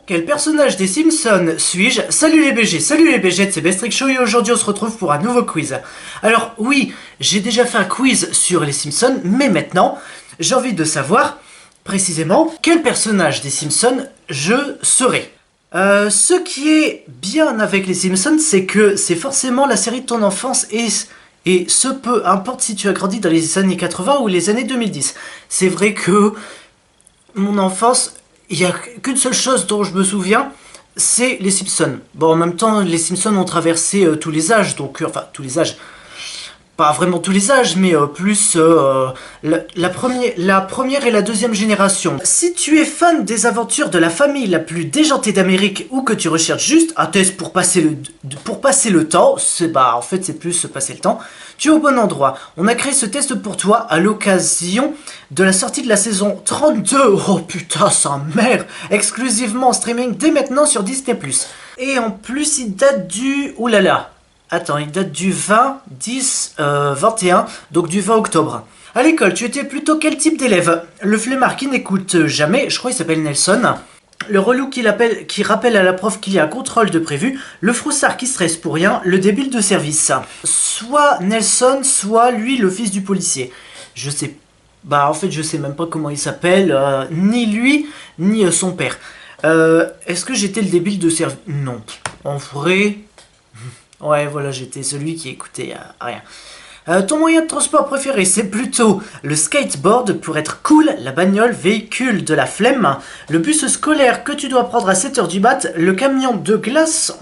Quel personnage des Simpsons suis-je? Salut les BG, salut les BG, c'est Bestrick Show et aujourd'hui on se retrouve pour un nouveau quiz. Alors oui, j'ai déjà fait un quiz sur les Simpsons, mais maintenant, j'ai envie de savoir précisément quel personnage des Simpsons je serai. Ce qui est bien avec les Simpsons, c'est que c'est forcément la série de ton enfance et ce peu importe si tu as grandi dans les années 80 ou les années 2010. C'est vrai que mon enfance, il n'y a qu'une seule chose dont je me souviens, c'est les Simpsons. Bon, en même temps, les Simpsons ont traversé tous les âges, donc, enfin, tous les âges. Pas vraiment tous les âges, mais plus la première et la deuxième génération. Si tu es fan des aventures de la famille la plus déjantée d'Amérique ou que tu recherches juste un test pour passer le temps, en fait c'est plus passer le temps, tu es au bon endroit. On a créé ce test pour toi à l'occasion de la sortie de la saison 32. Oh putain, sa mère! Exclusivement en streaming dès maintenant sur Disney+. Et en plus il date du... Oulala. Attends, il date du 20-10-21, donc du 20 octobre. À l'école, tu étais plutôt quel type d'élève? Le flemmard qui n'écoute jamais, je crois qu'il s'appelle Nelson. Le relou qui rappelle à la prof qu'il y a un contrôle de prévu. Le froussard qui stresse pour rien. Le débile de service. Soit Nelson, soit lui, le fils du policier. Je sais... en fait, je sais même pas comment il s'appelle. Ni lui, ni son père. Est-ce que j'étais le débile de service? Non. En vrai... Ouais, voilà, j'étais celui qui écoutait rien. Ton moyen de transport préféré, c'est plutôt le skateboard pour être cool, la bagnole, véhicule de la flemme, le bus scolaire que tu dois prendre à 7h du mat, le camion de glace,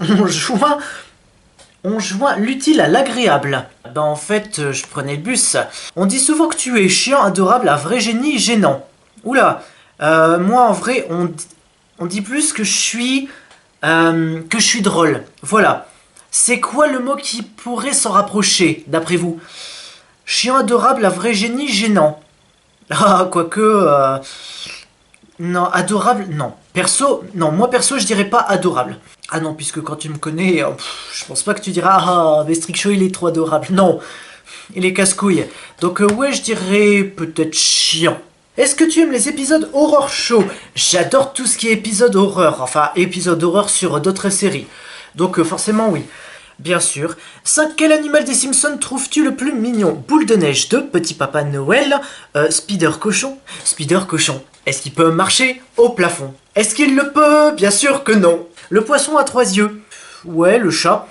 on joint l'utile à l'agréable. En fait, je prenais le bus. On dit souvent que tu es chiant, adorable, un vrai génie, gênant. Oula, moi en vrai, on dit plus que je suis drôle. Voilà. C'est quoi le mot qui pourrait s'en rapprocher, d'après vous? Chiant, adorable, un vrai génie, gênant. Ah, quoique... Non, adorable, non. Moi perso, je dirais pas adorable. Ah non, puisque quand tu me connais, je pense pas que tu diras « Ah, Bestrick Show, il est trop adorable ». Non, il est casse-couille. Donc ouais, je dirais peut-être chiant. Est-ce que tu aimes les épisodes horror show? J'adore tout ce qui est épisode horreur, enfin épisode horreur sur d'autres séries. Donc forcément oui. Bien sûr. 5. Quel animal des Simpsons trouves-tu le plus mignon? Boule de neige 2, Petit Papa Noël, Spider Cochon. Spider Cochon. Est-ce qu'il peut marcher au plafond? Est-ce qu'il le peut? Bien sûr que non. Le poisson à 3 yeux. Ouais, le chat.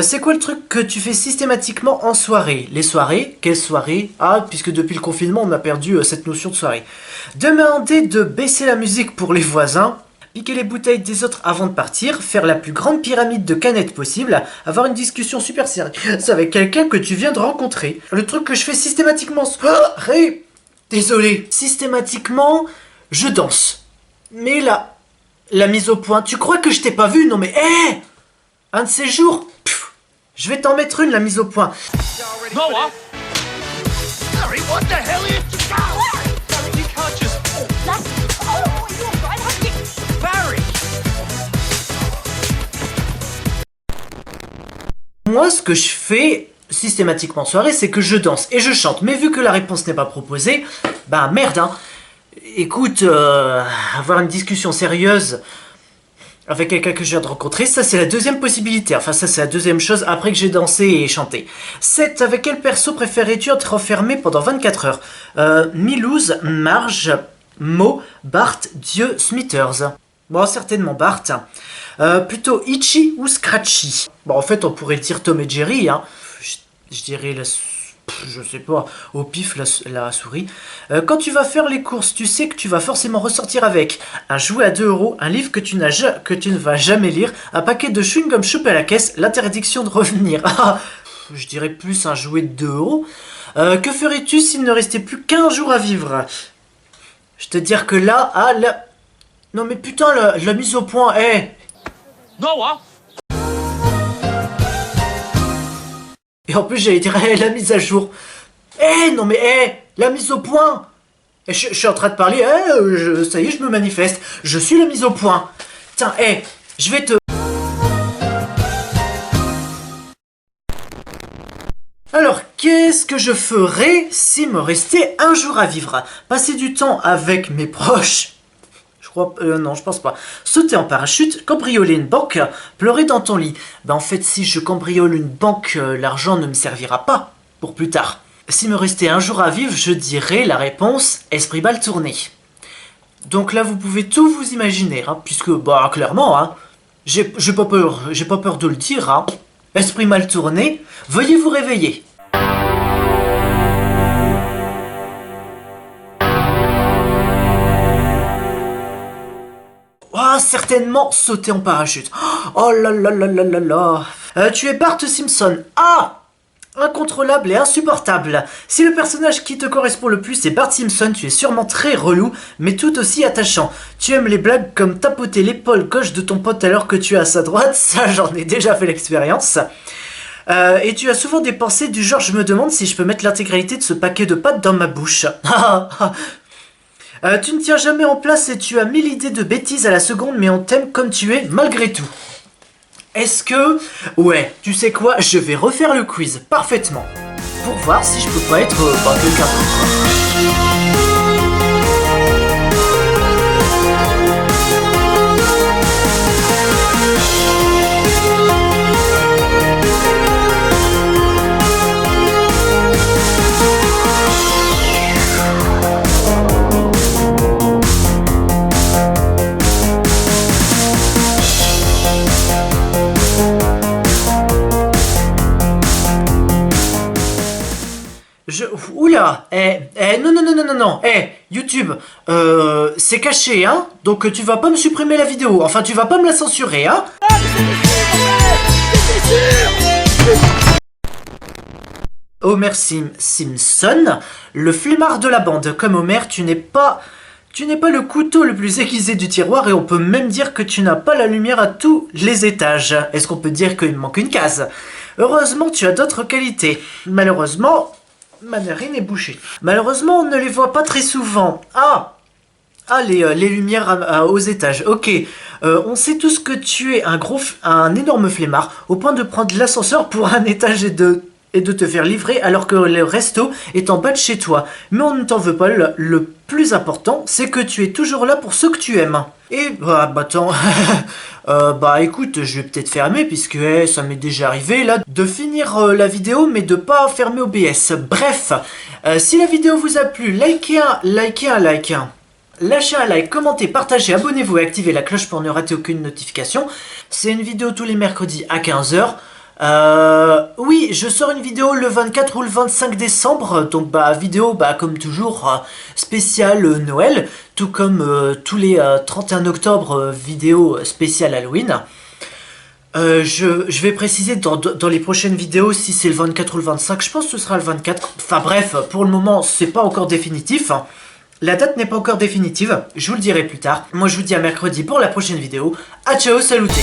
C'est quoi le truc que tu fais systématiquement en soirée? Les soirées? Quelle soirée? Ah, puisque depuis le confinement, on a perdu cette notion de soirée. Demander de baisser la musique pour les voisins. Piquer les bouteilles des autres avant de partir, faire la plus grande pyramide de canettes possible, avoir une discussion super sérieuse avec quelqu'un que tu viens de rencontrer. Le truc que je fais systématiquement... Désolé. Systématiquement, je danse. Mais là, la mise au point, tu crois que je t'ai pas vu? Non mais, un de ces jours, je vais t'en mettre une, la mise au point. Noah? Harry, what the hell are you... Harry, you can't just... Moi, ce que je fais systématiquement en soirée, c'est que je danse et je chante. Mais vu que la réponse n'est pas proposée, merde, hein. Écoute, avoir une discussion sérieuse avec quelqu'un que je viens de rencontrer, ça c'est la deuxième possibilité. Enfin, ça c'est la deuxième chose après que j'ai dansé et chanté. 7. Avec quel perso préférais-tu être enfermé pendant 24 heures? Milouz, Marge, Mo, Bart, Dieu, Smithers. Bon, certainement Bart. Plutôt Itchy ou Scratchy? Bon, en fait, on pourrait dire Tom et Jerry, hein. Je dirais je sais pas, au pif la souris. Quand tu vas faire les courses, tu sais que tu vas forcément ressortir avec un jouet à 2 €, un livre que tu ne vas jamais lire, un paquet de chewing-gum chopé à la caisse, l'interdiction de revenir. Je dirais plus un jouet de 2 €. Que ferais-tu s'il ne restait plus qu'1 jour à vivre? Je te dire que là, non mais putain, la mise au point, Noah? Et en plus, j'allais dire, la mise à jour. Non mais, la mise au point. Je suis en train de parler, ça y est, je me manifeste. Je suis la mise au point. Tiens, je vais te... Alors, qu'est-ce que je ferais s'il me restait 1 jour à vivre? Passer du temps avec mes proches. Je crois... non, je pense pas. Sauter en parachute, cambrioler une banque, pleurer dans ton lit. Ben en fait, si je cambriole une banque, l'argent ne me servira pas pour plus tard. S'il me restait un jour à vivre, je dirais la réponse esprit mal tourné. Donc là, vous pouvez tout vous imaginer, hein, puisque, bah, clairement, hein, j'ai pas peur de le dire, hein. Esprit mal tourné, veuillez vous réveiller. Ah, certainement sauter en parachute. Oh là là là là là là. Tu es Bart Simpson. Ah, incontrôlable et insupportable. Si le personnage qui te correspond le plus est Bart Simpson, tu es sûrement très relou, mais tout aussi attachant. Tu aimes les blagues comme tapoter l'épaule gauche de ton pote alors que tu es à sa droite, ça j'en ai déjà fait l'expérience. Et tu as souvent des pensées du genre je me demande si je peux mettre l'intégralité de ce paquet de pâtes dans ma bouche. Tu ne tiens jamais en place et tu as 1000 idées de bêtises à la seconde, mais on t'aime comme tu es malgré tout. Est-ce que... Ouais, tu sais quoi, je vais refaire le quiz parfaitement pour voir si je peux pas être quelqu'un d'autre. Oula, non, YouTube, c'est caché, hein, donc tu vas pas me supprimer la vidéo, enfin tu vas pas me la censurer, hein. Homer Simpson, le flemmard de la bande. Comme Homer, tu n'es pas le couteau le plus aiguisé du tiroir et on peut même dire que tu n'as pas la lumière à tous les étages. Est-ce qu'on peut dire qu'il me manque une case? Heureusement, tu as d'autres qualités. Malheureusement... ma narine est bouchée. Malheureusement, on ne les voit pas très souvent. Les lumières aux étages. Ok. On sait tous que tu es un énorme flemmard, au point de prendre l'ascenseur pour un étage et de te faire livrer alors que le resto est en bas de chez toi. Mais on ne t'en veut pas. Le plus important, c'est que tu es toujours là pour ceux que tu aimes. Et attends, écoute, je vais peut-être fermer puisque ça m'est déjà arrivé là de finir la vidéo mais de pas fermer OBS. Bref, si la vidéo vous a plu, likez un like. Lâchez un like, commentez, partagez, abonnez-vous et activez la cloche pour ne rater aucune notification. C'est une vidéo tous les mercredis à 15 h. Oui, je sors une vidéo le 24 ou le 25 décembre, donc vidéo comme toujours spéciale Noël, tout comme tous les 31 octobre vidéo spéciale Halloween. Je vais préciser dans les prochaines vidéos si c'est le 24 ou le 25, je pense que ce sera le 24. Enfin bref, pour le moment c'est pas encore définitif. La date n'est pas encore définitive, je vous le dirai plus tard. Moi je vous dis à mercredi pour la prochaine vidéo. A ciao, saluté.